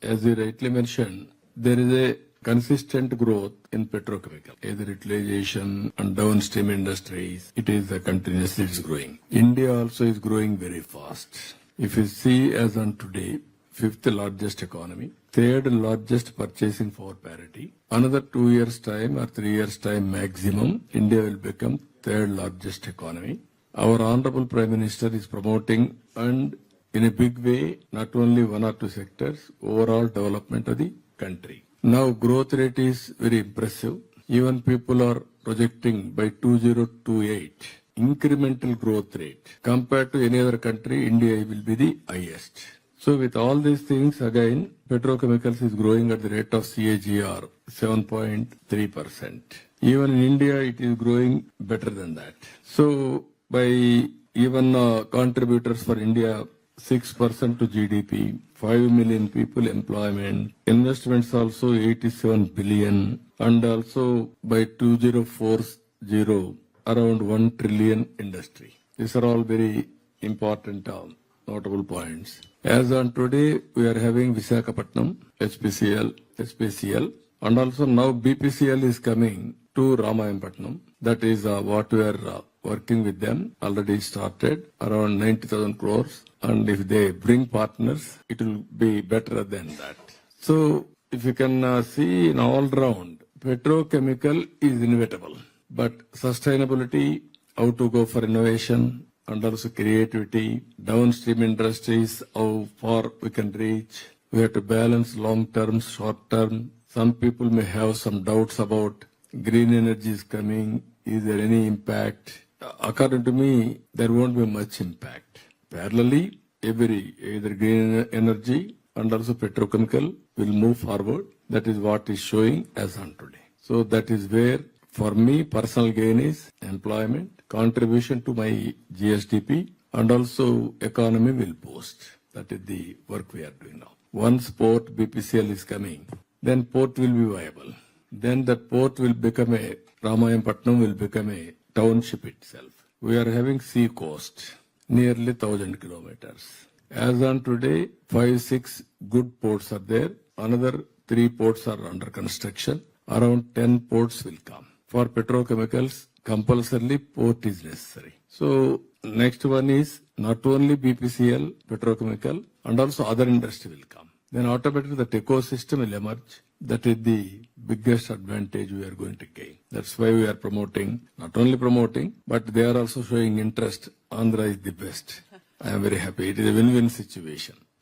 as you rightly mentioned, there is a consistent growth in petrochemical, either utilization and downstream industries. It is continuously growing. India also is growing very fast. If you see as on today, fifth largest economy, third largest purchasing power parity. Another 2 years time or 3 years time maximum, India will become third largest economy. Our Honorable Prime Minister is promoting and in a big way, not only one or two sectors, overall development of the country. Now growth rate is very impressive. Even people are projecting by 2028, incremental growth rate. Compared to any other country, India will be the highest. So with all these things, again, petrochemicals is growing at the rate of CAGR 7.3%. Even in India, it is growing better than that. So by even contributors for India, 6% to GDP, 5 million people employment, investments also 87 billion, and also by 2040, around 1 trillion industry. These are all very important notable points. As on today, we are having Visakhapatnam, HPCL, and also now BPCL is coming to Ramayapatnam. That is what we are working with them. Already started around 90,000 crores. And if they bring partners, it will be better than that. So if you can see in all round, petrochemical is inevitable. But sustainability, how to go for innovation, and also creativity, downstream industries, how far we can reach. We have to balance long term, short term. Some people may have some doubts about green energy is coming. Is there any impact? According to me, there won't be much impact. Parallelly, either green energy and also petrochemical will move forward. That is what is showing as on today. So that is where, for me, personal gain is employment, contribution to my GSDP, and also economy will boost. That is the work we are doing now. Once port BPCL is coming, then port will be viable. Then that port will become Ramayapatnam will become a township itself. We are having sea coast, nearly 1,000 kilometers. As on today, 5-6 good ports are there. Another 3 ports are under construction. Around 10 ports will come. For petrochemicals, compulsorily port is necessary. So next one is not only BPCL, petrochemical, and also other industry will come. Then automatically that ecosystem will emerge. That is the biggest advantage we are going to gain. That's why we are promoting, not only promoting, but they are also showing interest. Andhra is the best. I am very happy. It is a win-win situation.